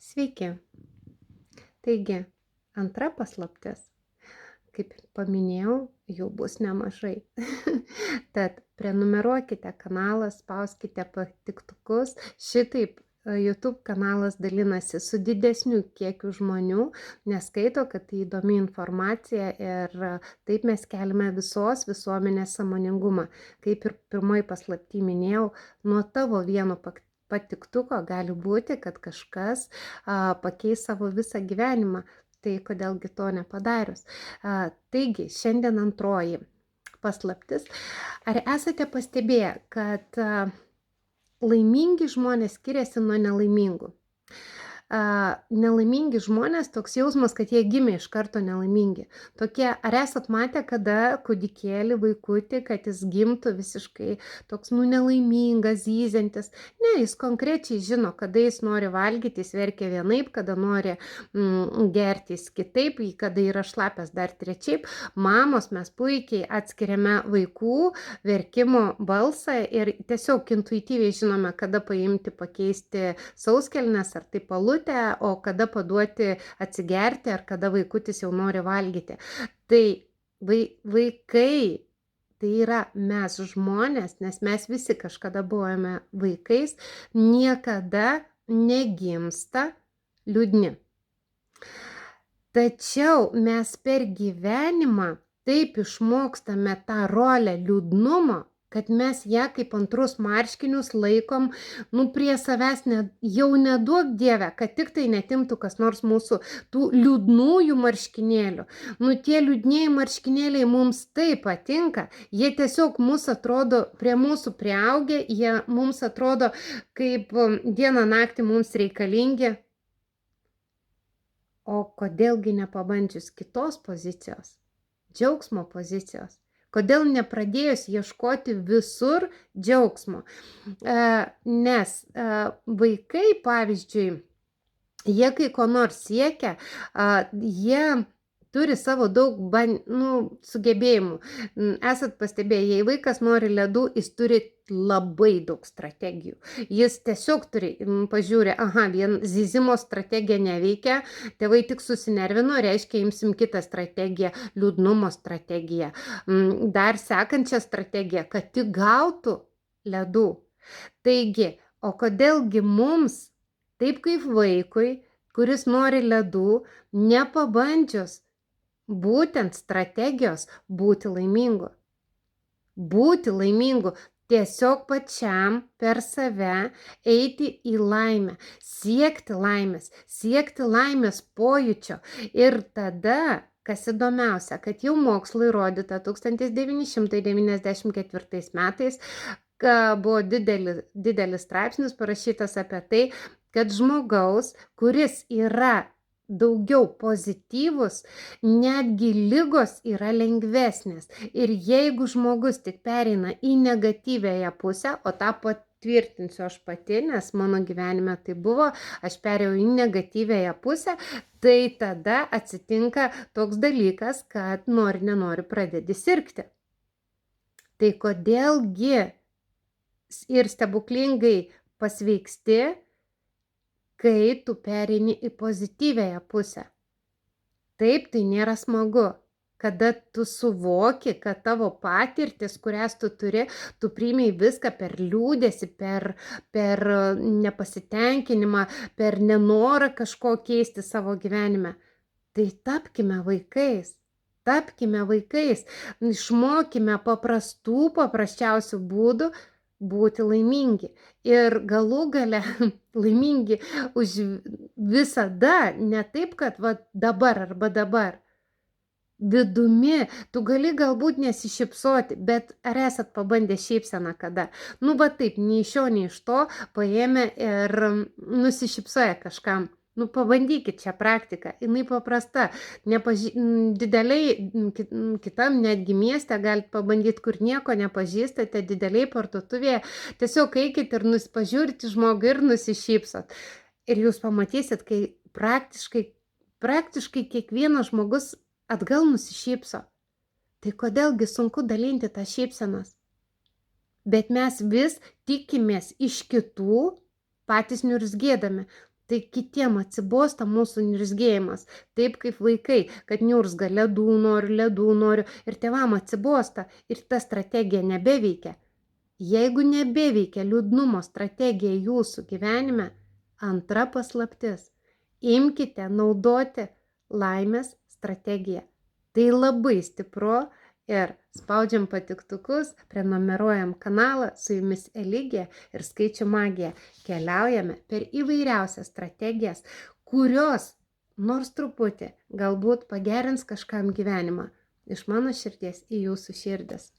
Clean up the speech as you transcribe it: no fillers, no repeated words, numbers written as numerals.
Sveiki. Taigi, antra paslaptis, kaip paminėjau, jų bus nemažai. Tad prenumeruokite kanalą, spauskite patiktukus. Šitaip YouTube kanalas dalinasi su didesniu kiekiu žmonių, nes skaito, kad tai įdomi informacija ir taip mes keliame visos visuomenės sąmoningumą. Kaip ir pirmoji paslaptį minėjau, nuo tavo vieno patiktuko gali būti, kad kažkas pakeis savo visą gyvenimą. Tai kodėlgi to nepadarius. Taigi, šiandien antroji paslaptis. Ar esate pastebėję, kad laimingi žmonės skiriasi nuo nelaimingų? Nelaimingi žmonės, toks jausmas, kad jie gimė iš karto nelaimingi. Tokie, ar esat matę kada kūdikėlį, vaikutį, kad jis gimtų visiškai toks nelaimingas, zyziantis? Ne, jis konkrečiai žino, kada jis nori valgyti, jis verkia vienaip, kada nori gerti jis kitaip, kada yra šlapias dar trečiaip. Mamos, mes puikiai atskiriame vaikų verkimo balsą ir tiesiog intuityviai žinome, kada paimti, pakeisti sauskelnes ar tai palutę, o kada paduoti atsigerti, ar kada vaikutis jau nori valgyti. Tai vaikai, tai yra mes žmonės, nes mes visi kažkada buvome vaikais, niekada negimsta liūdni. Tačiau mes per gyvenimą taip išmokstame tą rolę liūdnumo, kad mes ją kaip antrus marškinius laikom, prie savęs jau neduok Dieve, kad tik tai netimtų kas nors mūsų tų liūdnųjų marškinėlių. Tie liūdnieji marškinėliai mums taip patinka, jie tiesiog prie mūsų priaugę, jie mums atrodo kaip dieną naktį mums reikalingi. O kodėlgi nepabandžius kitos pozicijos, džiaugsmo pozicijos? Kodėl nepradėjus ieškoti visur džiaugsmo? Nes vaikai, pavyzdžiui, jie kai ko nors siekia, jie turi savo daug sugebėjimų. Esat pastebėję, jei vaikas nori ledų, jis turi labai daug strategijų. Jis tiesiog turi, pažiūrė, zyzimo strategija neveikia, tėvai tik susinervino, reiškia, imsim kitą strategiją, liūdnumo strategiją. Dar sekančią strategiją, kad tik gautų ledų. Taigi, o kodėlgi mums, taip kaip vaikui, kuris nori ledų, nepabandžius būtent strategijos būti laimingu. Būti laimingu. Tiesiog pačiam per save eiti į laimę, siekti laimės pojūčio. Ir tada, kas įdomiausia, kad jau mokslo įrodyta 1994 metais, buvo didelis straipsnis parašytas apie tai, kad žmogaus, kuris yra daugiau pozityvus, netgi ligos yra lengvesnės. Ir jeigu žmogus tik pereina į negatyviąją pusę, o tą patvirtinsiu aš pati, nes mano gyvenime tai buvo, aš perėjau į negatyviąją pusę, tai tada atsitinka toks dalykas, kad nenori pradedi sirgti. Tai kodėlgi ir stebuklingai pasveiksti, kai tu pereini į pozityviąją pusę. Taip, tai nėra smagu, kada tu suvoki, kad tavo patirtis, kurias tu turi, tu priimei viską per liūdesį, per nepasitenkinimą, per nenorą kažko keisti savo gyvenime. Tai tapkime vaikais. Išmokime paprasčiausių būdų būti laimingi. Ir galų gale laimingi už visada, ne taip, kad dabar arba dabar. Vidumi, tu gali galbūt nesišypsoti, bet ar esat pabandę šypseną kada? Taip, nei iš šio, nei iš to paėmė ir nusišypsoja kažkam. Pabandykit šią praktiką, jinai paprasta, dideliai, kitam netgi mieste galite pabandyti, kur nieko nepažįstate, dideliai parduotuvėje, tiesiog eikit ir pažiūrite žmogų ir nusišypsot. Ir jūs pamatysit, kai praktiškai kiekvienas žmogus atgal nusišypso. Tai kodėlgi sunku dalinti tą šypsenas? Bet mes vis tikimės iš kitų, patys niurzgėdami. tai kitiem atsibosta mūsų niurzgėjimas. Taip kaip vaikai, kad niurzga ledų noriu ir tėvam atsibosta ir ta strategija nebeveikia. Jeigu nebeveikia liūdnumo strategija jūsų gyvenime, antra paslaptis. Imkite naudoti laimės strategiją. Tai labai stipru ir spaudžiam patiktukus, prenumeruojam kanalą, su jumis Eligija ir skaičių magija. Keliaujame per įvairiausias strategijas, kurios nors truputį galbūt pagerins kažkam gyvenimą. Iš mano širdies į jūsų širdis.